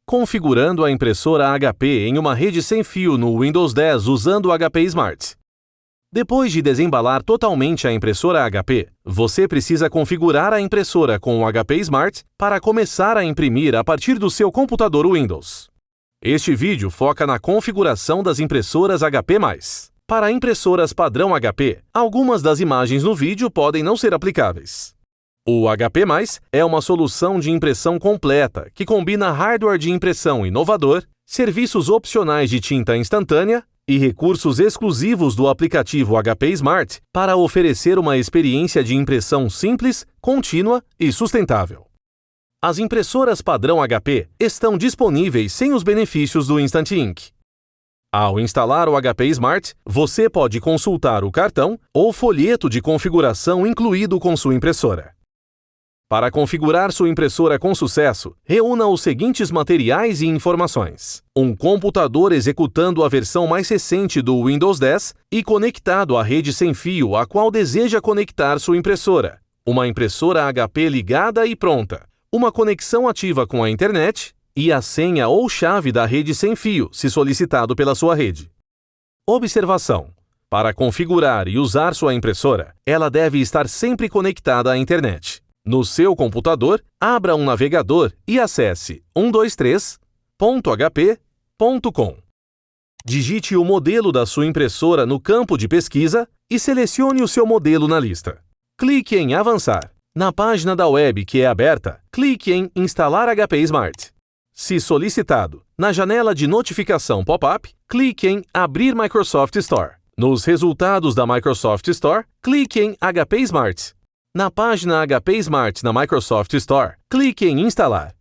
Configurando a impressora HP em uma rede sem fio no Windows 10 usando o HP Smart. Depois de desembalar totalmente a impressora HP, você precisa configurar a impressora com o HP Smart para começar a imprimir a partir do seu computador Windows. Este vídeo foca na configuração das impressoras HP+. Para impressoras padrão HP, algumas das imagens no vídeo podem não ser aplicáveis. O HP+, é uma solução de impressão completa que combina hardware de impressão inovador, serviços opcionais de tinta instantânea e recursos exclusivos do aplicativo HP Smart para oferecer uma experiência de impressão simples, contínua e sustentável. As impressoras padrão HP estão disponíveis sem os benefícios do Instant Ink. Ao instalar o HP Smart, você pode consultar o cartão ou folheto de configuração incluído com sua impressora. Para configurar sua impressora com sucesso, reúna os seguintes materiais e informações: um computador executando a versão mais recente do Windows 10 e conectado à rede sem fio a qual deseja conectar sua impressora, uma impressora HP ligada e pronta, uma conexão ativa com a internet e a senha ou chave da rede sem fio, se solicitado pela sua rede. Observação: para configurar e usar sua impressora, ela deve estar sempre conectada à internet. No seu computador, abra um navegador e acesse 123.hp.com. Digite o modelo da sua impressora no campo de pesquisa e selecione o seu modelo na lista. Clique em Avançar. Na página da web que é aberta, clique em Instalar HP Smart. Se solicitado, na janela de notificação pop-up, clique em Abrir Microsoft Store. Nos resultados da Microsoft Store, clique em HP Smart. Na página HP Smart na Microsoft Store, clique em Instalar.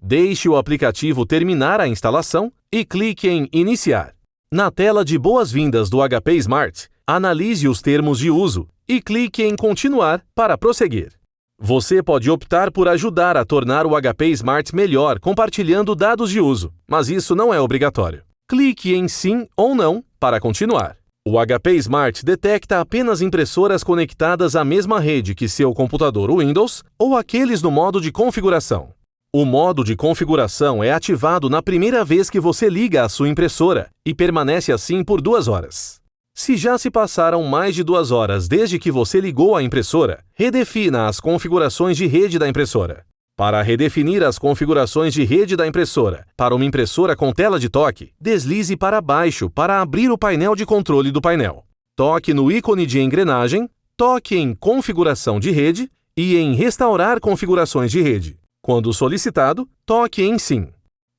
Deixe o aplicativo terminar a instalação e clique em Iniciar. Na tela de boas-vindas do HP Smart, analise os termos de uso e clique em Continuar para prosseguir. Você pode optar por ajudar a tornar o HP Smart melhor compartilhando dados de uso, mas isso não é obrigatório. Clique em Sim ou Não para continuar. O HP Smart detecta apenas impressoras conectadas à mesma rede que seu computador Windows ou aqueles no modo de configuração. O modo de configuração é ativado na primeira vez que você liga a sua impressora e permanece assim por 2 horas. Se já se passaram mais de 2 horas desde que você ligou a impressora, redefina as configurações de rede da impressora. Para redefinir as configurações de rede da impressora para uma impressora com tela de toque, deslize para baixo para abrir o painel de controle do painel. Toque no ícone de engrenagem, toque em Configuração de rede e em Restaurar configurações de rede. Quando solicitado, toque em Sim.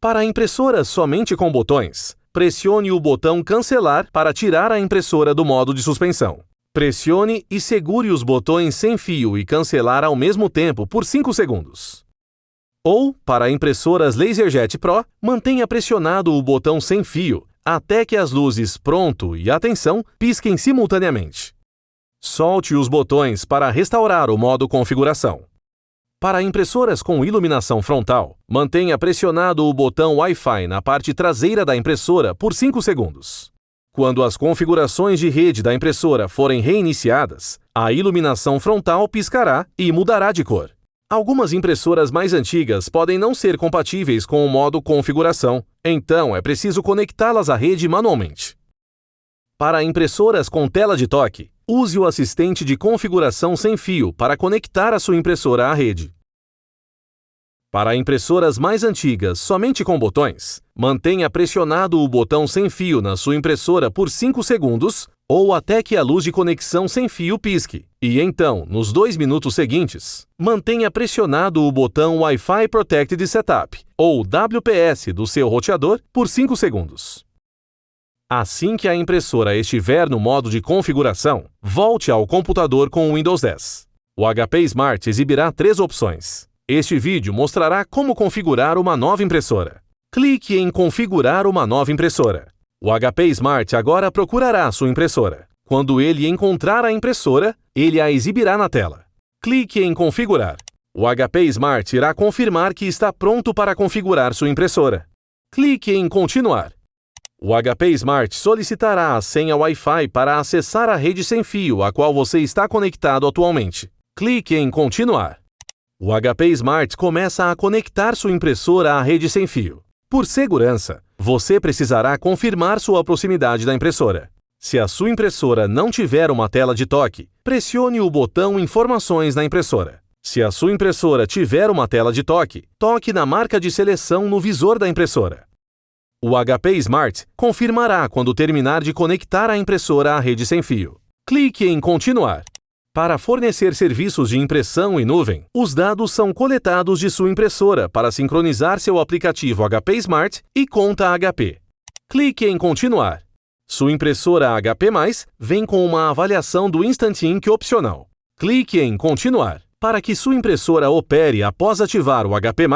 Para impressoras somente com botões, pressione o botão Cancelar para tirar a impressora do modo de suspensão. Pressione e segure os botões sem fio e cancelar ao mesmo tempo por 5 segundos. Ou, para impressoras LaserJet Pro, mantenha pressionado o botão sem fio até que as luzes Pronto e Atenção pisquem simultaneamente. Solte os botões para restaurar o modo configuração. Para impressoras com iluminação frontal, mantenha pressionado o botão Wi-Fi na parte traseira da impressora por 5 segundos. Quando as configurações de rede da impressora forem reiniciadas, a iluminação frontal piscará e mudará de cor. Algumas impressoras mais antigas podem não ser compatíveis com o modo configuração, então é preciso conectá-las à rede manualmente. Para impressoras com tela de toque, use o assistente de configuração sem fio para conectar a sua impressora à rede. Para impressoras mais antigas somente com botões, mantenha pressionado o botão sem fio na sua impressora por 5 segundos ou até que a luz de conexão sem fio pisque. E então, nos 2 minutos seguintes, mantenha pressionado o botão Wi-Fi Protected Setup, ou WPS, do seu roteador por 5 segundos. Assim que a impressora estiver no modo de configuração, volte ao computador com o Windows 10. O HP Smart exibirá 3 opções. Este vídeo mostrará como configurar uma nova impressora. Clique em Configurar uma nova impressora. O HP Smart agora procurará sua impressora. Quando ele encontrar a impressora, ele a exibirá na tela. Clique em Configurar. O HP Smart irá confirmar que está pronto para configurar sua impressora. Clique em Continuar. O HP Smart solicitará a senha Wi-Fi para acessar a rede sem fio a qual você está conectado atualmente. Clique em Continuar. O HP Smart começa a conectar sua impressora à rede sem fio. Por segurança, você precisará confirmar sua proximidade da impressora. Se a sua impressora não tiver uma tela de toque, pressione o botão Informações na impressora. Se a sua impressora tiver uma tela de toque, toque na marca de seleção no visor da impressora. O HP Smart confirmará quando terminar de conectar a impressora à rede sem fio. Clique em Continuar. Para fornecer serviços de impressão e nuvem, os dados são coletados de sua impressora para sincronizar seu aplicativo HP Smart e conta HP. Clique em Continuar. Sua impressora HP+, vem com uma avaliação do Instant Ink opcional. Clique em Continuar. Para que sua impressora opere após ativar o HP+,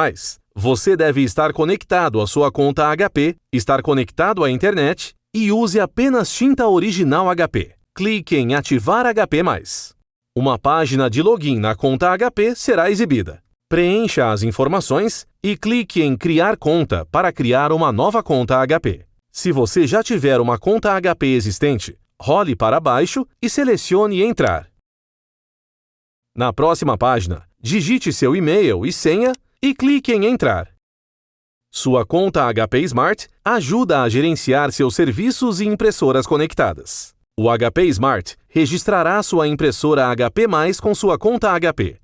você deve estar conectado à sua conta HP, estar conectado à internet e use apenas tinta original HP. Clique em Ativar HP+. Uma página de login na conta HP será exibida. Preencha as informações e clique em Criar conta para criar uma nova conta HP. Se você já tiver uma conta HP existente, role para baixo e selecione Entrar. Na próxima página, digite seu e-mail e senha e clique em Entrar. Sua conta HP Smart ajuda a gerenciar seus serviços e impressoras conectadas. O HP Smart registrará sua impressora HP+, com sua conta HP.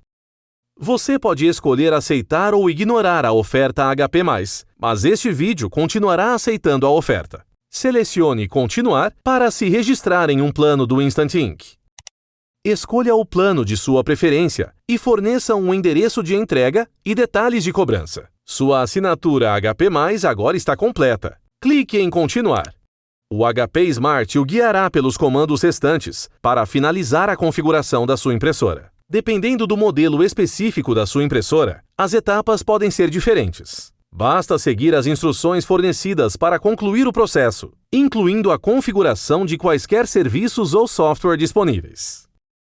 Você pode escolher aceitar ou ignorar a oferta HP+, mas este vídeo continuará aceitando a oferta. Selecione Continuar para se registrar em um plano do Instant Ink. Escolha o plano de sua preferência e forneça um endereço de entrega e detalhes de cobrança. Sua assinatura HP+, agora está completa. Clique em Continuar. O HP Smart o guiará pelos comandos restantes para finalizar a configuração da sua impressora. Dependendo do modelo específico da sua impressora, as etapas podem ser diferentes. Basta seguir as instruções fornecidas para concluir o processo, incluindo a configuração de quaisquer serviços ou software disponíveis.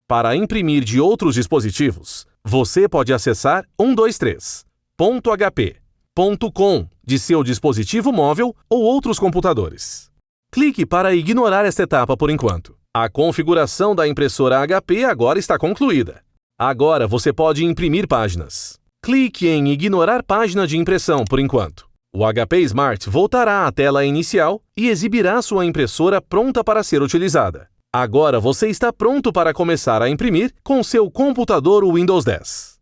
Para imprimir de outros dispositivos, você pode acessar 123.hp.com de seu dispositivo móvel ou outros computadores. Clique para ignorar esta etapa por enquanto. A configuração da impressora HP agora está concluída. Agora você pode imprimir páginas. Clique em Ignorar página de impressão por enquanto. O HP Smart voltará à tela inicial e exibirá sua impressora pronta para ser utilizada. Agora você está pronto para começar a imprimir com seu computador Windows 10.